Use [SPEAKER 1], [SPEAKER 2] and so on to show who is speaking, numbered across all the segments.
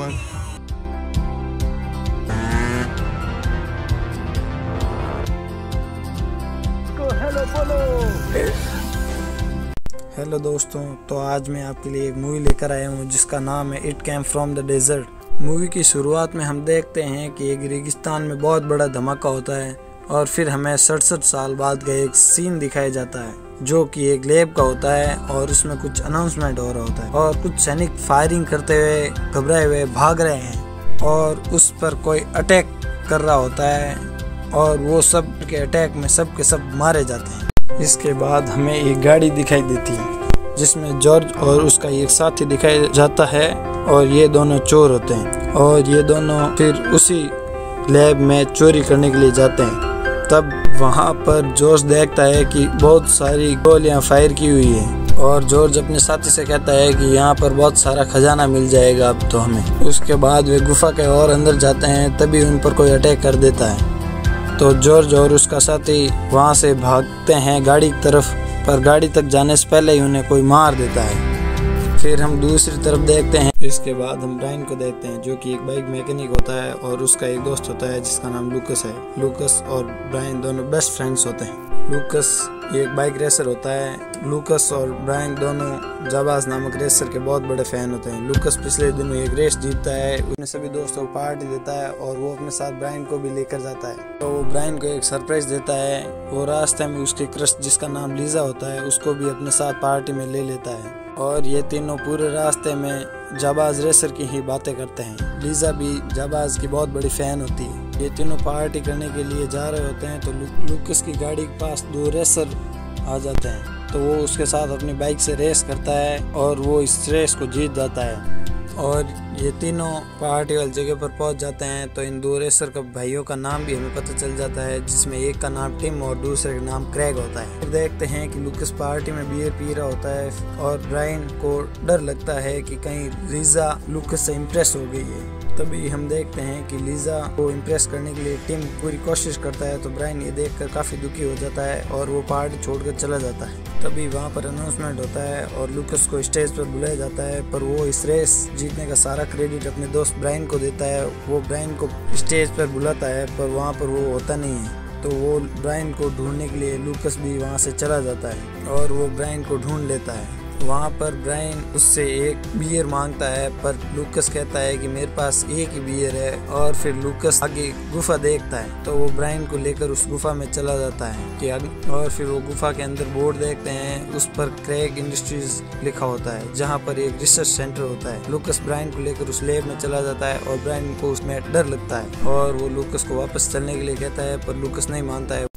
[SPEAKER 1] One.
[SPEAKER 2] Hello बोलो।
[SPEAKER 3] Hello दोस्तों, तो आज मैं आपके लिए एक मूवी लेकर आया हूँ जिसका नाम है it came from the desert. Movie की शुरुआत में हम देखते हैं कि एक रेगिस्तान में बहुत बड़ा धमाका होता है और फिर हमें 67 साल बाद का एक सीन दिखाया जाता है जो कि एक लैब का होता है और उसमें कुछ अनाउंसमेंट हो रहा होता है और कुछ सैनिक फायरिंग करते हुए घबराए हुए भाग रहे हैं और उस पर कोई अटैक कर रहा होता है और वो सब के अटैक में सब के सब मारे जाते हैं। इसके बाद हमें एक गाड़ी दिखाई देती है जिसमें जॉर्ज और उसका एक साथी दिखाया जाता है और ये दोनों चोर होते हैं और ये दोनों फिर उसी लैब में चोरी करने के लिए जाते हैं। तब वहाँ पर जॉर्ज देखता है कि बहुत सारी गोलियां फायर की हुई है और जॉर्ज अपने साथी से कहता है कि यहाँ पर बहुत सारा खजाना मिल जाएगा अब तो हमें। उसके बाद वे गुफा के और अंदर जाते हैं, तभी उन पर कोई अटैक कर देता है। तो जॉर्ज और उसका साथी वहाँ से भागते हैं गाड़ी की तरफ, पर गाड़ी तक जाने से पहले ही उन्हें कोई मार देता है। फिर हम दूसरी तरफ देखते हैं। इसके बाद हम ब्रायन को देखते हैं जो कि एक बाइक मैकेनिक होता है और उसका एक दोस्त होता है जिसका नाम लूकस है। लूकस और ब्रायन दोनों बेस्ट फ्रेंड्स होते हैं। लूकस एक बाइक रेसर होता है। लूकस और ब्रायन दोनों जाबाज नामक रेसर के बहुत बड़े फैन होते हैं। लूकस पिछले दिनों एक रेस जीतता है, अपने सभी दोस्तों को पार्टी देता है और वो अपने साथ ब्रायन को भी लेकर जाता है। तो वो ब्रायन को एक सरप्राइज देता है। वो रास्ते में उसके क्रश जिसका नाम लीजा होता है उसको भी अपने साथ पार्टी में ले लेता है और ये तीनों पूरे रास्ते में जाबाज रेसर की ही बातें करते हैं। लीजा भी जाबाज की बहुत बड़ी फैन होती है। ये तीनों पार्टी करने के लिए जा रहे होते हैं तो लूकस की गाड़ी के पास दो रेसर आ जाते हैं तो वो उसके साथ अपनी बाइक से रेस करता है और वो इस रेस को जीत जाता है और ये तीनों पार्टी वाली जगह पर पहुंच जाते हैं। तो इन दो रेसर का भाइयों का नाम भी हमें पता चल जाता है जिसमें एक का नाम टिम और दूसरे का नाम क्रैग होता है। फिर देखते हैं कि लूकस पार्टी में बियर पी रहा होता है और ब्रायन को डर लगता है कि कहीं लीजा लूकस से इम्प्रेस हो गई है। तभी हम देखते हैं कि लीजा को इम्प्रेस करने के लिए टिम पूरी कोशिश करता है तो ब्रायन ये देखकर काफ़ी दुखी हो जाता है और वो पार्टी छोड़कर चला जाता है। तभी वहाँ पर अनाउंसमेंट होता है और लूकस को स्टेज पर बुलाया जाता है, पर वो इस रेस जीतने का सारा क्रेडिट अपने दोस्त ब्रायन को देता है। वो ब्रायन को स्टेज पर बुलाता है पर वहाँ पर वो होता नहीं है तो वो ब्रायन को ढूंढने के लिए लूकस भी वहाँ से चला जाता है और वो ब्रायन को ढूंढ लेता है। वहाँ पर ब्रायन उससे एक बियर मांगता है पर लूकस कहता है कि मेरे पास एक ही बियर है और फिर लूकस आगे गुफा देखता है तो वो ब्रायन को लेकर उस गुफा में चला जाता है कि और फिर वो गुफा के अंदर बोर्ड देखते हैं, उस पर क्रैग इंडस्ट्रीज लिखा होता है जहाँ पर एक रिसर्च सेंटर होता है। लूकस ब्रायन को लेकर उस लैब में चला जाता है और ब्रायन को उसमें डर लगता है और वो लूकस को वापस चलने के लिए कहता है पर लूकस नहीं मानता है।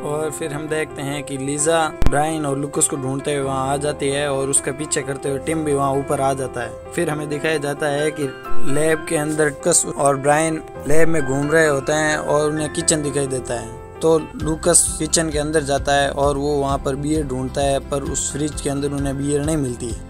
[SPEAKER 3] और फिर हम देखते हैं कि लीजा ब्रायन और लूकस को ढूंढते हुए वहाँ आ जाती है और उसका पीछे करते हुए टिम भी वहाँ ऊपर आ जाता है। फिर हमें दिखाया जाता है कि लैब के अंदर लूकस और ब्रायन लैब में घूम रहे होते हैं और उन्हें किचन दिखाई देता है तो लूकस किचन के अंदर जाता है और वो वहाँ पर बियर ढूंढता है पर उस फ्रिज के अंदर उन्हें बियर नहीं मिलती है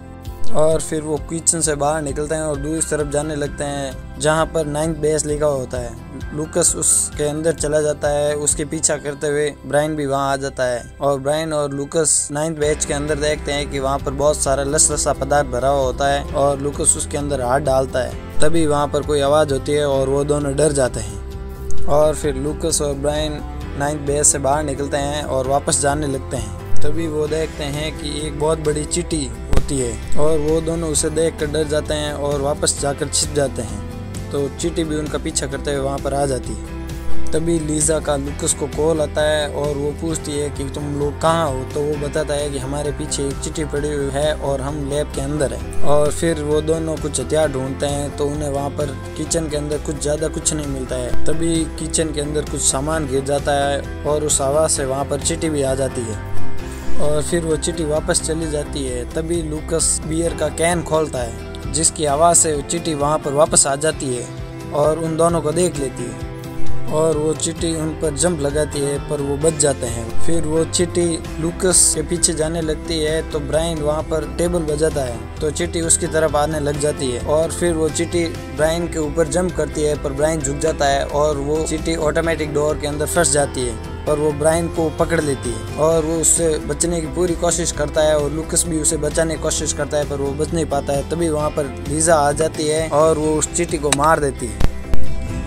[SPEAKER 3] और फिर वो किचन से बाहर निकलते हैं और दूसरी तरफ जाने लगते हैं जहाँ पर 9th बेस लिखा होता है। लूकस उसके अंदर चला जाता है, उसके पीछा करते हुए ब्रायन भी वहाँ आ जाता है और ब्रायन और लूकस 9th बेस के अंदर देखते हैं कि वहाँ पर बहुत सारा लसलसा पदार्थ भरा हुआ होता है और लूकस उसके अंदर हाथ डालता है। तभी वहाँ पर कोई आवाज़ होती है और वो दोनों डर जाते हैं और फिर लूकस और ब्रायन 9th बेस से बाहर निकलते हैं और वापस जाने लगते हैं। तभी वो देखते हैं कि एक बहुत बड़ी चींटी होती है और वो दोनों उसे देखकर डर जाते हैं और वापस जाकर छिप जाते हैं तो चींटी भी उनका पीछा करते हुए वहाँ पर आ जाती है। तभी लीजा का लूकस को कॉल आता है और वो पूछती है कि तुम लोग कहाँ हो तो वो बताता है कि हमारे पीछे एक चिट्ठी पड़ी हुई है और हम लैब के अंदर हैं। और फिर वो दोनों कुछ हथियार ढूंढते हैं तो उन्हें वहाँ पर किचन के अंदर कुछ ज़्यादा कुछ नहीं मिलता है। तभी किचन के अंदर कुछ सामान गिर जाता है और उस आवाज़ से वहाँ पर चिट्ठी भी आ जाती है और फिर वो चिट्ठी वापस चली जाती है। तभी लूकस बियर का कैन खोलता है जिसकी आवाज़ से वो चिट्ठी वहाँ पर वापस आ जाती है और उन दोनों को देख लेती है और वो चिट्ठी उन पर जंप लगाती है पर वो बच जाते हैं। फिर वो चिट्ठी लूकस के पीछे जाने लगती है तो ब्रायन वहाँ पर टेबल बजाता है तो चिट्ठी उसकी तरफ आने लग जाती है और फिर वो चिट्ठी ब्रायन के ऊपर जंप करती है पर ब्रायन झुक जाता है और वो चिट्ठी ऑटोमेटिक डोर के अंदर फंस जाती है पर वो ब्रायन को पकड़ लेती है और वो उससे बचने की पूरी कोशिश करता है और लूकस भी उसे बचाने की कोशिश करता है पर वो बच नहीं पाता है। तभी वहाँ पर लीजा आ जाती है और वो उस चींटी को मार देती है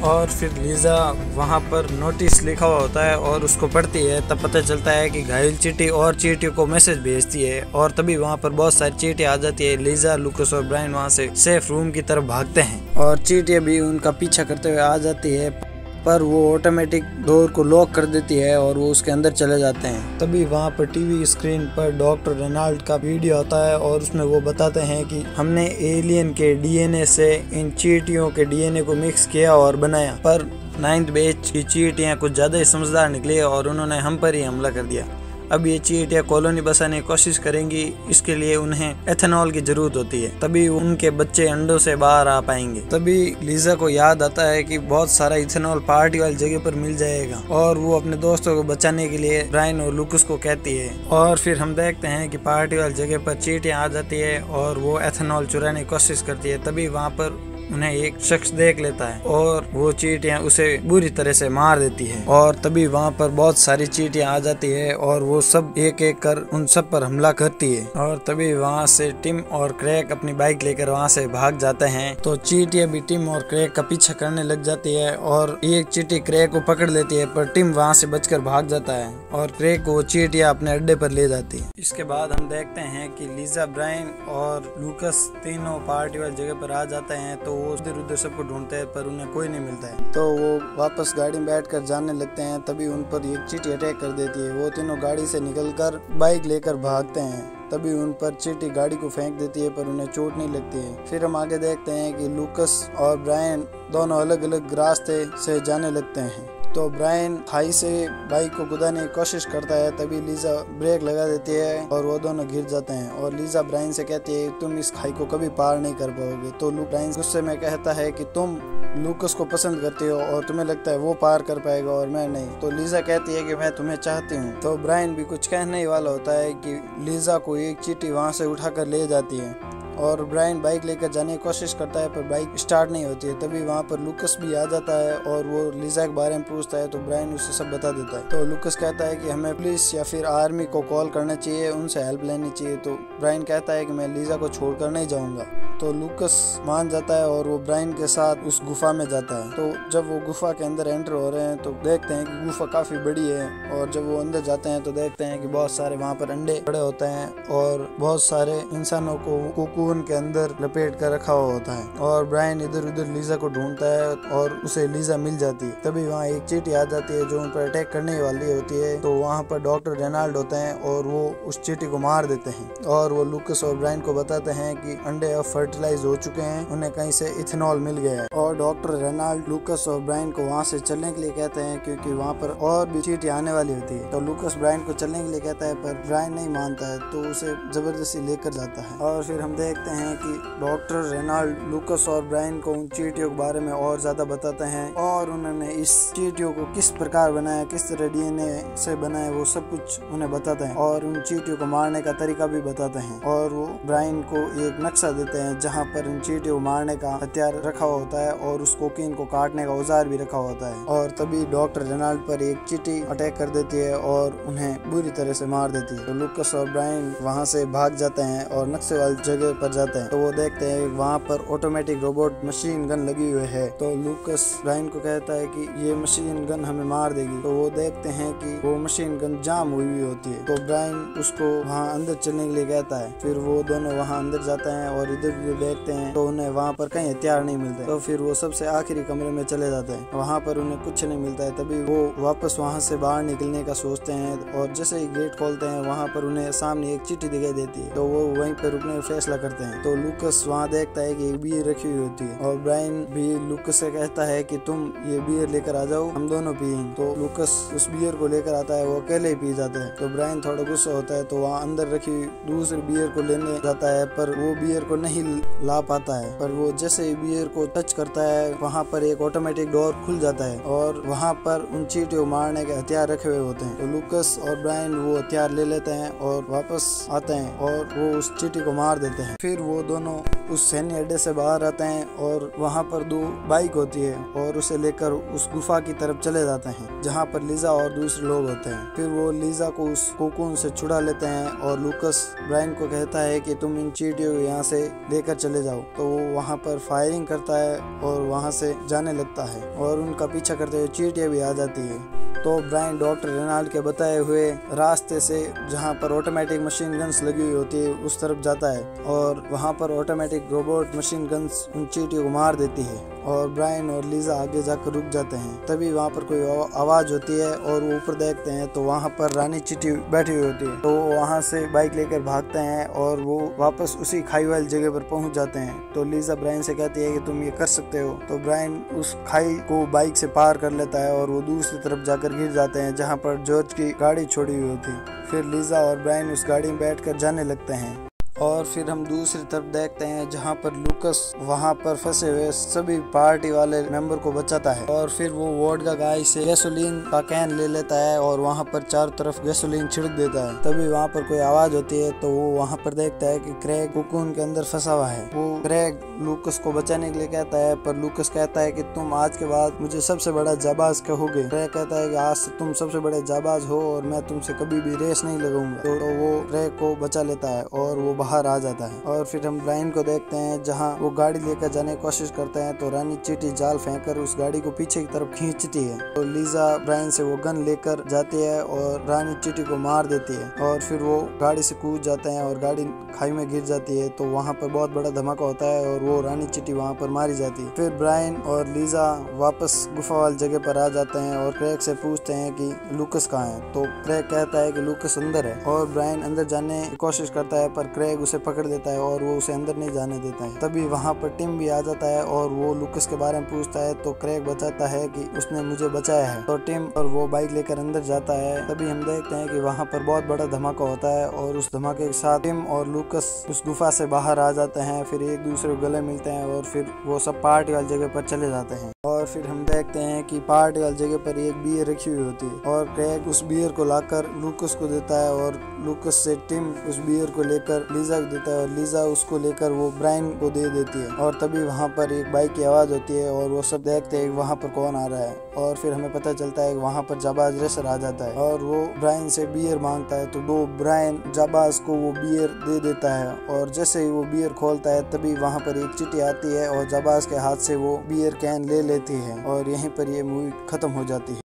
[SPEAKER 3] और फिर लीजा वहाँ पर नोटिस लिखा हुआ होता है और उसको पढ़ती है। तब पता चलता है कि घायल चींटी और चींटियों को मैसेज भेजती है और तभी वहाँ पर बहुत सारी चींटियाँ आ जाती है। लीजा, लूकस और ब्रायन वहाँ से सेफ रूम की तरफ भागते हैं और चींटियाँ भी उनका पीछा करते हुए आ जाती है पर वो ऑटोमेटिक डोर को लॉक कर देती है और वो उसके अंदर चले जाते हैं। तभी वहाँ पर टीवी स्क्रीन पर डॉक्टर रेनाल्ड का वीडियो आता है और उसमें वो बताते हैं कि हमने एलियन के डीएनए से इन चींटियों के डीएनए को मिक्स किया और बनाया, पर 9th बैच की चींटियाँ कुछ ज़्यादा ही समझदार निकली और उन्होंने हम पर ही हमला कर दिया। अब ये चींटियाँ कॉलोनी बसाने की कोशिश करेंगी, इसके लिए उन्हें एथेनॉल की जरूरत होती है, तभी उनके बच्चे अंडों से बाहर आ पाएंगे। तभी लीजा को याद आता है कि बहुत सारा इथेनॉल पार्टी वाली जगह पर मिल जाएगा और वो अपने दोस्तों को बचाने के लिए ब्रायन और लूकस को कहती है। और फिर हम देखते हैं कि पार्टी वाली जगह पर चींटियाँ आ जाती है और वो एथेनॉल चुराने की कोशिश करती है। तभी वहाँ पर उन्हें एक शख्स देख लेता है और वो चींटियाँ उसे बुरी तरह से मार देती है और तभी वहाँ पर बहुत सारी चींटियाँ आ जाती है और वो सब एक एक कर उन सब पर हमला करती है और तभी वहाँ से टिम और क्रैक अपनी बाइक लेकर वहाँ से भाग जाते हैं। तो चींटियाँ भी टिम और क्रैक का पीछा करने लग जाती है और एक चींटी क्रैक को पकड़ लेती है पर टिम वहाँ से बचकर भाग जाता है और क्रैक को चींटियाँ अपने अड्डे पर ले जाती है। इसके बाद हम देखते हैं कि लीजा, ब्रायन और लूकस तीनों पार्टी वाली जगह पर आ जाते हैं। तो वो इधर उधर सबको ढूंढते हैं पर उन्हें कोई नहीं मिलता है। तो वो वापस गाड़ी में बैठकर जाने लगते हैं। तभी उन पर एक चींटी अटैक कर देती है। वो तीनों गाड़ी से निकलकर बाइक लेकर भागते हैं। तभी उन पर चींटी गाड़ी को फेंक देती है पर उन्हें चोट नहीं लगती है। फिर हम आगे देखते हैं कि लूकस और ब्रायन दोनों अलग अलग रास्ते से जाने लगते हैं। तो ब्रायन खाई से बाइक को कुदाने की कोशिश करता है, तभी लीजा ब्रेक लगा देती है और वो दोनों गिर जाते हैं और लीजा ब्रायन से कहती है तुम इस खाई को कभी पार नहीं कर पाओगे। तो ब्रायन गुस्से में कहता है कि तुम लूकस को पसंद करते हो और तुम्हें लगता है वो पार कर पाएगा और मैं नहीं। तो लीजा कहती है कि मैं तुम्हें चाहती हूँ। तो ब्रायन भी कुछ कहने वाला होता है कि लीजा को एक चींटी वहाँ से उठाकर ले जाती है और ब्रायन बाइक लेकर जाने की कोशिश करता है पर बाइक स्टार्ट नहीं होती है। तभी वहाँ पर लूकस भी आ जाता है और वो लीजा के बारे में पूछता है। तो ब्रायन उसे सब बता देता है। तो लूकस कहता है कि हमें पुलिस या फिर आर्मी को कॉल करना चाहिए, उनसे हेल्प लेनी चाहिए। तो ब्रायन कहता है कि मैं लीजा को छोड़कर नहीं जाऊँगा। तो लूकस मान जाता है और वो ब्रायन के साथ उस गुफा में जाता है। तो जब वो गुफा के अंदर एंटर हो रहे हैं तो देखते हैं कि गुफा काफी बड़ी है और जब वो अंदर जाते हैं तो देखते हैं कि बहुत सारे वहाँ पर अंडे पड़े होते हैं और बहुत सारे इंसानों को कोकून के अंदर लपेट कर रखा हुआ होता है। और ब्रायन इधर उधर लीजा को ढूंढता है और उसे लीजा मिल जाती है। तभी वहाँ एक चींटी आ जाती है जो उन पर अटैक करने वाली होती है। तो वहाँ पर डॉक्टर रेनाल्ड होते हैं और वो उस चींटी को मार देते हैं और वो लूकस और ब्रायन को बताते हैं कि अंडे अब फर्टिलाइज हो चुके हैं, उन्हें कहीं से इथेनॉल मिल गया है। और डॉक्टर रेनाल्ड लूकस और ब्रायन को वहाँ से चलने के लिए कहते हैं क्योंकि वहाँ पर और भी चींटी आने वाली होती है। तो लूकस ब्रायन को चलने के लिए कहता है पर ब्रायन नहीं मानता है तो उसे जबरदस्ती लेकर जाता है। और फिर हम देखते हैं कि डॉक्टर रेनाल्ड लूकस और ब्रायन को उन चींटियों के बारे में और ज्यादा बताते हैं और उन्होंने इस चींटियों को किस प्रकार बनाया, किस तरह डीएनए से बनाया, वो सब कुछ उन्हें बताते हैं और उन चींटियों को मारने का तरीका भी बताते हैं। और वो ब्रायन को एक नक्शा देते हैं जहाँ पर इन चींटियों को मारने का हथियार रखा हुआ होता है और उस कोकीन को काटने का औजार भी रखा होता है। और तभी डॉक्टर रेनाल्ड पर एक चींटी अटैक कर देती है और उन्हें बुरी तरह से मार देती है। तो लूकस और ब्रायन वहाँ से भाग जाते हैं और नक्शे वाली जगह पर जाते हैं। तो वो देखते हैं वहाँ पर ऑटोमेटिक रोबोट मशीन गन लगी हुई है। तो लूकस ब्रायन को कहता है कि ये मशीन गन हमें मार देगी। तो वो देखते हैं कि वो मशीन गन जाम हुई होती है। तो ब्रायन उसको वहाँ अंदर चलने के लिए कहता है। फिर वो दोनों वहाँ अंदर जाते हैं और इधर उधर देखते हैं तो उन्हें वहाँ पर कहीं हथियार नहीं मिलते। तो फिर वो सबसे आखिरी कमरे में चले जाते हैं, वहाँ पर उन्हें कुछ नहीं मिलता है। तभी वो वापस वहाँ से बाहर निकलने का सोचते हैं और जैसे ही गेट खोलते हैं वहाँ पर उन्हें सामने एक चिट्ठी दिखाई देती है। तो वो वहीं पर रुकने का फैसला करते हैं। तो लूकस वहाँ देखता है कि एक बियर रखी हुई होती है और ब्रायन भी लूकस से कहता है कि तुम ये बियर लेकर आ जाओ, हम दोनों पियेंगे। तो लूकस उस बियर को लेकर आता है, वो अकेले ही पी जाता है। तो ब्रायन थोड़ा गुस्सा होता है तो वहाँ अंदर रखी दूसरी बियर को लेने जाता है पर वो बियर को नहीं ला पाता है, पर वो जैसे ही बियर को टच करता है वहाँ पर एक ऑटोमेटिक डोर खुल जाता है और वहाँ पर उन चींटियों को मारने के हथियार रखे हुए होते हैं। तो लूकस और ब्रायन वो हथियार ले लेते हैं और वापस आते हैं और वो उस चींटी को मार देते हैं। फिर वो दोनों उस सैन्य अड्डे से बाहर आते हैं और वहाँ पर 2 बाइक होती है और उसे लेकर उस गुफा की तरफ चले जाते हैं जहाँ पर लीजा और दूसरे लोग होते हैं। फिर वो लीजा को उस कोकून से छुड़ा लेते हैं और लूकस ब्रायन को कहता है कि तुम इन चींटियों को यहाँ से लेकर चले जाओ। तो वो वहाँ पर फायरिंग करता है और वहाँ से जाने लगता है और उनका पीछा करते हुए चींटियाँ भी आ जाती है। तो ब्रायन डॉक्टर रेनाल्ड के बताए हुए रास्ते से जहाँ पर ऑटोमेटिक मशीन गन्स लगी हुई होती है उस तरफ जाता है और वहाँ पर ऑटोमेटिक रोबोट मशीन गन्स उन चींटियों को मार देती है और ब्रायन और लीजा आगे जाकर रुक जाते हैं। तभी वहाँ पर कोई आवाज होती है और वो ऊपर देखते हैं तो वहाँ पर रानी चींटी बैठी हुई होती है। तो वहाँ से बाइक लेकर भागते हैं और वो वापस उसी खाई वाली जगह पर पहुँच जाते हैं। तो लीजा ब्रायन से कहती है कि तुम ये कर सकते हो। तो ब्रायन उस खाई को बाइक से पार कर लेता है और वो दूसरी तरफ जाकर गिर जाते हैं जहाँ पर जॉर्ज की गाड़ी छोड़ी हुई होती। फिर लीजा और ब्रायन उस गाड़ी में बैठकर जाने लगते हैं और फिर हम दूसरी तरफ देखते हैं जहाँ पर लूकस वहाँ पर फंसे हुए सभी पार्टी वाले मेंबर को बचाता है और फिर वो वोडका गाय से गैसोलीन का कैन ले लेता है और वहाँ पर चारों तरफ गैसोलीन छिड़क देता है। तभी वहाँ पर कोई आवाज होती है तो वो वहाँ पर देखता है कि क्रेग कोकून के अंदर फंसा हुआ है। वो क्रेग लूकस को बचाने के लिए कहता है पर लूकस कहता है कि तुम आज के बाद मुझे सबसे बड़ा जाबाज कहोगे। क्रेग कहता है कि आज से तुम सबसे बड़े जाबाज हो और मैं तुमसे कभी भी रेस नहीं लगाऊंगा। तो वो क्रेग को बचा लेता है और वो बाहर आ जाता है। और फिर हम ब्रायन को देखते हैं जहां वो गाड़ी लेकर जाने की कोशिश करते हैं तो रानी चींटी जाल फेंककर उस गाड़ी को पीछे की तरफ खींचती है। तो लीजा ब्रायन से वो गन लेकर जाती है और रानी चींटी को मार देती है और फिर वो गाड़ी से कूद जाते हैं और गाड़ी खाई में गिर जाती है। तो वहाँ पर बहुत बड़ा धमाका होता है और वो रानी चींटी वहाँ पर मारी जाती है। फिर ब्रायन और लीजा वापस गुफा वाली जगह पर आ जाते हैं और क्रेग से पूछते हैं कि लूकस कहाँ है। तो क्रेग कहता है कि लूकस अंदर है और ब्रायन अंदर जाने की कोशिश करता है पर क्रेग उसे पकड़ देता है और वो उसे अंदर नहीं जाने देता है। तभी वहाँ पर टिम भी आ जाता है और वो लूकस के बारे में पूछता है तो क्रेग बताता है कि उसने मुझे बचाया है। तो टिम और वो बाइक लेकर अंदर जाता है। तभी हम देखते हैं कि वहाँ पर बहुत बड़ा धमाका होता है और उस धमाके के साथ टिम और लूकस उस गुफा से बाहर आ जाते हैं। फिर एक दूसरे को गले मिलते हैं और फिर वो सब पार्टी वाली जगह पर चले जाते हैं। और फिर हम देखते हैं कि पार्टी वाली जगह पर एक बियर रखी हुई होती है और क्रेग उस बियर को लाकर लूकस को देता है और लूकस से टिम उस बियर को लेकर लीजा को देता है और लीजा उसको लेकर वो ब्रायन को दे देती है। और तभी वहाँ पर एक बाइक की आवाज होती है और वो सब देखते हैं वहाँ पर कौन आ रहा है और फिर हमें पता चलता है कि वहाँ पर जाबाज रेसर आ जाता है और वो ब्रायन से बियर मांगता है। तो वो ब्रायन जाबाज को वो बियर दे देता है और जैसे ही वो बियर खोलता है तभी वहाँ पर एक चींटी आती है और जाबाज के हाथ से वो बियर कैन ले लेती है और यहीं पर ये मूवी खत्म हो जाती है।